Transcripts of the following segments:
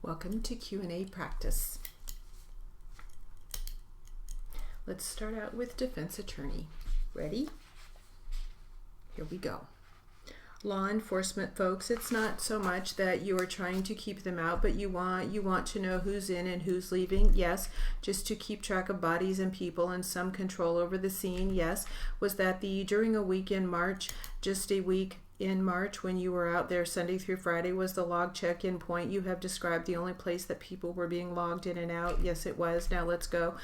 Welcome to Q&A practice. Let's start out with defense attorney. Ready? Here we go. Law enforcement folks, it's not so much that you are trying to keep them out, but you want to know who's in and who's leaving. Yes, just to keep track of bodies and people and some control over the scene. Yes, was that during a week in March, just a week in March when you were out there Sunday through Friday, was the log check-in point you have described the only place that people were being logged in and out? Yes, it was. Now let's go.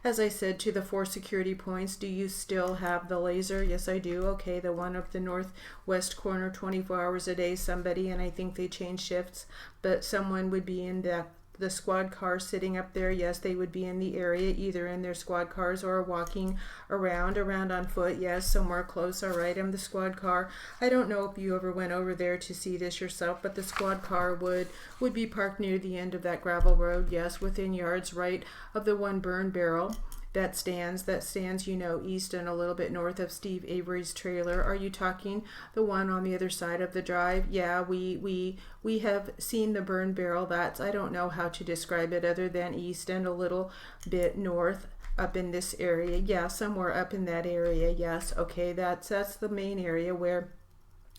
As I said, to the 4 security points, do you still have the laser? Yes, I do. Okay, the one of the northwest corner, 24 hours a day, somebody, and I think they change shifts, but someone would be in the squad car sitting up there. Yes, they would be in the area, either in their squad cars or walking around on foot. Yes, somewhere close. All right, I'm the squad car. I don't know if you ever went over there to see this yourself, but the squad car would be parked near the end of that gravel road. Yes, within yards right of the one burn barrel that stands, east and a little bit north of Steve Avery's trailer. Are you talking the one on the other side of the drive? Yeah, we have seen the burn barrel. That's, I don't know how to describe it other than east and a little bit north up in this area. Yeah, somewhere up in that area. Yes, okay, that's the main area where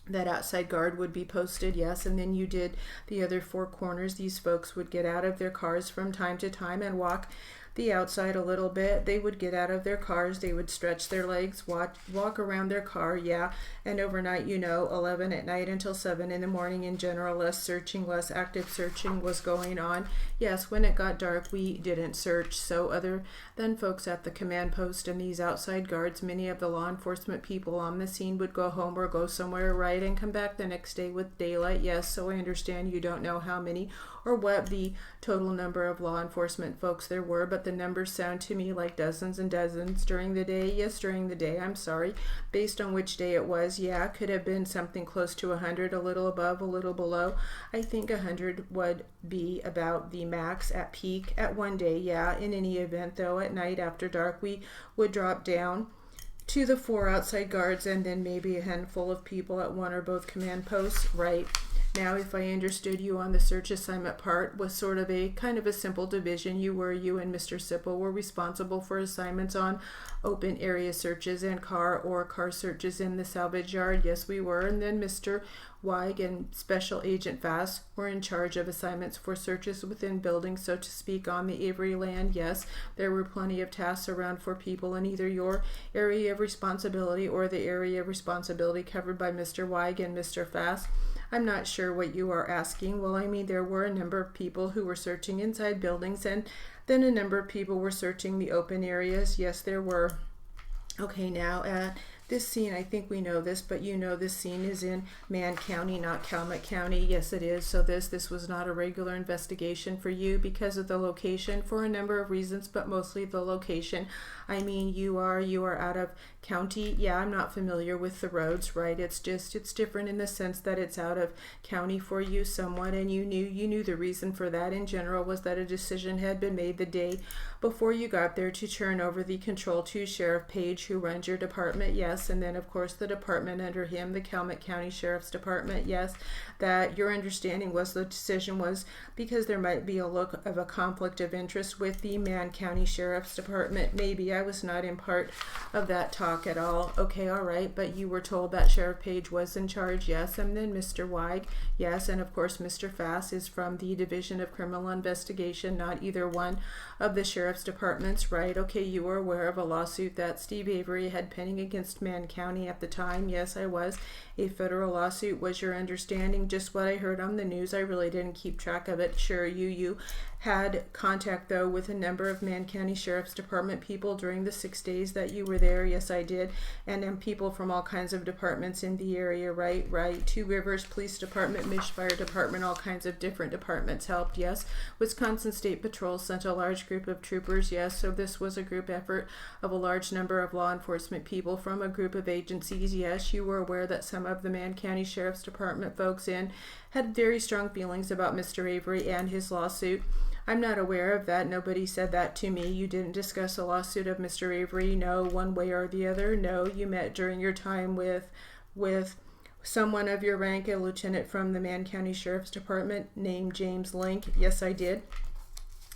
that outside guard would be posted. Yes, and then you did the other 4 corners. These folks would get out of their cars from time to time and walk the outside a little bit. They would get out of their cars, they would stretch their legs, walk around their car. Yeah, and overnight, 11 at night until 7 in the morning in general, less active searching was going on. Yes, when it got dark, we didn't search. So other than folks at the command post and these outside guards, many of the law enforcement people on the scene would go home or go somewhere, right, and come back the next day with daylight. Yes, so I understand you don't know how many or what the total number of law enforcement folks there were, but the numbers sound to me like dozens and dozens during the day. Yes, during the day, I'm sorry. Based on which day it was, yeah, could have been something close to 100, a little above, a little below. I think 100 would be about the max at peak at one day. Yeah, in any event though, at night after dark, we would drop down to the 4 outside guards and then maybe a handful of people at one or both command posts, right? Now, if I understood you on the search assignment part, was sort of a kind of a simple division. You and Mr. Sipple were responsible for assignments on open area searches and car searches in the salvage yard. Yes, we were. And then Mr. Weig and Special Agent Fass were in charge of assignments for searches within buildings, so to speak, on the Avery land. Yes, there were plenty of tasks around for people in either your area of responsibility or the area of responsibility covered by Mr. Weig and Mr. Fass. I'm not sure what you are asking. Well, I mean, there were a number of people who were searching inside buildings, and then a number of people were searching the open areas. Yes, there were. Okay, now at this scene, I think we know this, but this scene is in Mann County, not Calumet County. Yes, it is. So this was not a regular investigation for you because of the location, for a number of reasons, but mostly the location. I mean, you are out of county. Yeah, I'm not familiar with the roads, right? It's different in the sense that it's out of county for you somewhat, and you knew the reason for that in general was that a decision had been made the day before you got there to turn over the control to Sheriff Page, who runs your department. Yes, and then of course the department under him, the Calumet County Sheriff's Department. Yes, that your understanding was the decision was because there might be a look of a conflict of interest with the Mann County Sheriff's Department. Maybe I was not in part of that talk at all. Okay, all right, but you were told that Sheriff Page was in charge. Yes, and then Mr. Weig. Yes, and of course Mr. Fass is from the Division of Criminal Investigation, not either one of the sheriff's departments, right? Okay, you were aware of a lawsuit that Steve Avery had pending against Mann County at the time. Yes, I was. A federal lawsuit was your understanding. Just what I heard on the news. I really didn't keep track of it. Sure, you had contact though with a number of Mann County Sheriff's Department people during the 6 days that you were there. Yes, I did. And then people from all kinds of departments in the area, right? Two Rivers Police Department, Mish Fire Department, all kinds of different departments helped. Yes, Wisconsin State Patrol sent a large group of troopers. Yes, so this was a group effort of a large number of law enforcement people from a group of agencies. Yes, you were aware that some of the Mann County Sheriff's Department folks had very strong feelings about Mr. Avery and his lawsuit. I'm not aware of that. Nobody said that to me. You didn't discuss a lawsuit of Mr. Avery, no, one way or the other. No, you met during your time with someone of your rank, a lieutenant from the Mann County Sheriff's Department named James Link? Yes, I did.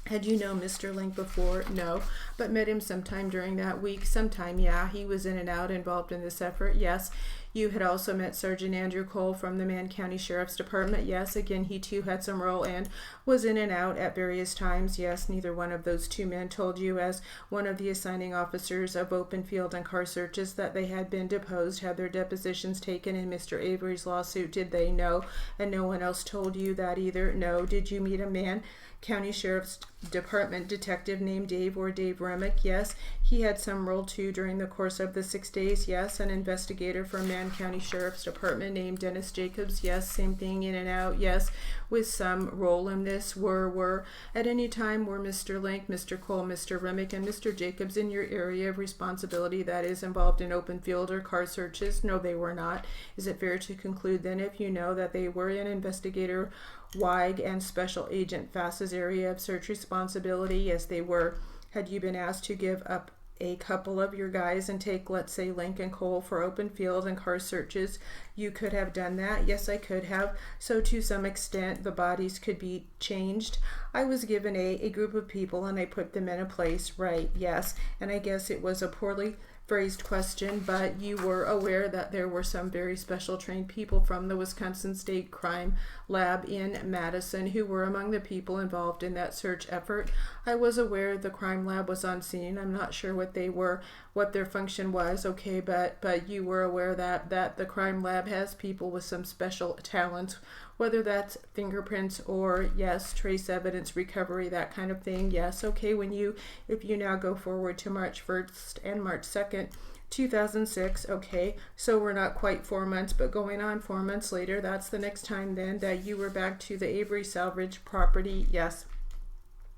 Had you known Mr. Link before? No, but met him sometime during that week. Sometime, yeah, he was in and out involved in this effort. Yes. You had also met Sgt Andrew Cole from the Mann County Sheriff's Department. Yes, again, he too had some role and was in and out at various times. Yes, neither one of those two men told you as one of the assigning officers of open field and car searches that they had been deposed, had their depositions taken in Mr. Avery's lawsuit. Did they? No. And no one else told you that either? No. Did you meet a man County Sheriff's Department detective named Dave or Dave Remick? Yes. He had some role too during the course of the 6 days. Yes. An investigator from Mann County Sheriff's Department named Dennis Jacobs. Yes. Same thing, in and out. Yes. With some role in this. Were at any time were Mr. Link, Mr. Cole, Mr. Remick, and Mr. Jacobs in your area of responsibility, that is involved in open field or car searches? No, they were not. Is it fair to conclude then, if you know, that they were in investigator Weig and Special Agent Fass's area of search responsibility? Yes, they were. Had you been asked to give up a couple of your guys and take, let's say, Link and Cole for open field and car searches, you could have done that? Yes, I could have. So to some extent, the bodies could be changed. I was given a group of people and I put them in a place, right? Yes. And I guess it was a poorly phrased question, but you were aware that there were some very special trained people from the Wisconsin State Crime Lab in Madison who were among the people involved in that search effort. I was aware the crime lab was on scene. I'm not sure what they were, what their function was, okay, but you were aware that the crime lab has people with some special talents, whether that's fingerprints or, yes, trace evidence recovery, that kind of thing. Yes, okay, if you now go forward to March 1st and March 2nd, 2006, okay, so we're not quite 4 months, but going on 4 months later, that's the next time then that you were back to the Avery salvage property. Yes.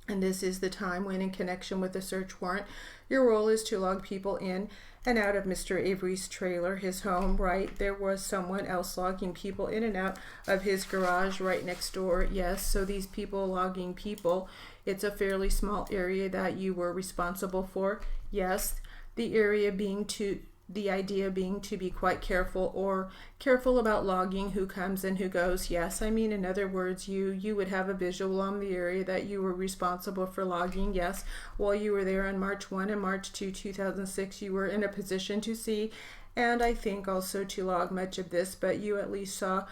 And this is the time when, in connection with the search warrant, your role is to log people in and out of Mr. Avery's trailer, his home, right? There was someone else logging people in and out of his garage right next door. Yes, so these people logging people, it's a fairly small area that you were responsible for. Yes, the idea being to be quite careful about logging who comes and who goes. Yes, I mean, in other words, you would have a visual on the area that you were responsible for logging. Yes, while you were there on March 1 and March 2, 2006, you were in a position to see, and I think also to log much of this, but you at least saw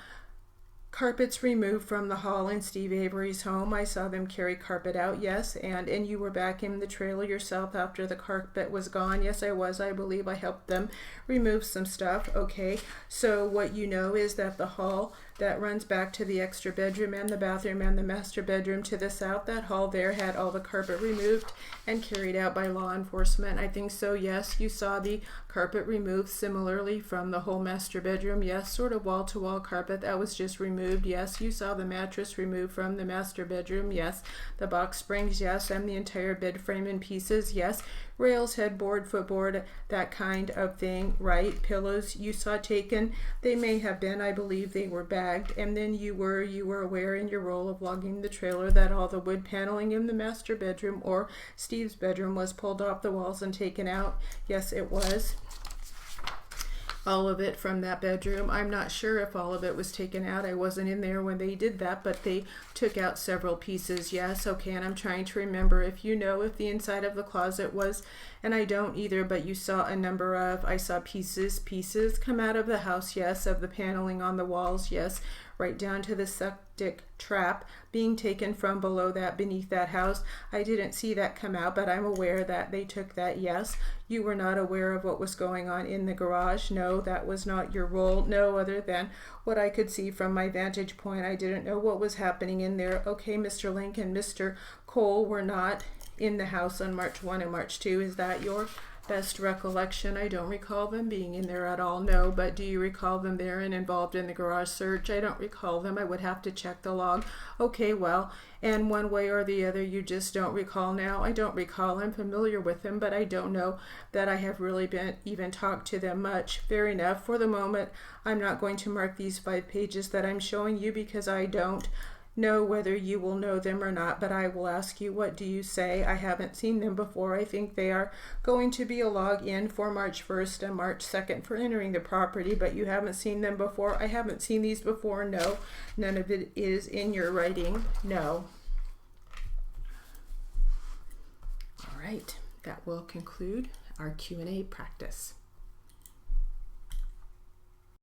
carpets removed from the hall in Steve Avery's home. I saw them carry carpet out, yes, and you were back in the trailer yourself after the carpet was gone. Yes, I was. I believe I helped them remove some stuff. Okay, so what you know is that the hall that runs back to the extra bedroom and the bathroom and the master bedroom to the south, that hall there had all the carpet removed and carried out by law enforcement. I think so, yes. You saw the carpet removed similarly from the whole master bedroom. Yes, sort of wall-to-wall carpet that was just removed. Yes, you saw the mattress removed from the master bedroom. Yes, the box springs. Yes, and the entire bed frame in pieces. Yes, rails, headboard, footboard, that kind of thing, right? Pillows you saw taken. They may have been, I believe they were bagged, and then you were aware in your role of logging the trailer that all the wood paneling in the master bedroom or Steve's bedroom was pulled off the walls and taken out. Yes, it was. All of it from that bedroom. I'm not sure if all of it was taken out. I wasn't in there when they did that, but they took out several pieces. Yes, okay, and I'm trying to remember if you know if the inside of the closet was, and I don't either, but you saw a number of, I saw pieces come out of the house, yes, of the paneling on the walls, yes, right down to the septic trap being taken from below that, beneath that house. I didn't see that come out, but I'm aware that they took that, yes. You were not aware of what was going on in the garage. No, that was not your role. No, other than what I could see from my vantage point. I didn't know what was happening in there. Okay, Mr. Link and Mr. Cole were not in the house on March 1 and March 2. Is that your best recollection? I don't recall them being in there at all. No, but do you recall them there and involved in the garage search? I don't recall them. I would have to check the log. Okay, well, and one way or the other, you just don't recall now. I don't recall. I'm familiar with them, but I don't know that I have really been even talked to them much. Fair enough. For the moment, I'm not going to mark these 5 pages that I'm showing you because I don't know whether you will know them or not, but I will ask you, what do you say? I haven't seen them before. I think they are going to be a login for March 1st and March 2nd for entering the property, but you haven't seen them before. I haven't seen these before. No. None of it is in your writing. No. All right. That will conclude our Q&A practice.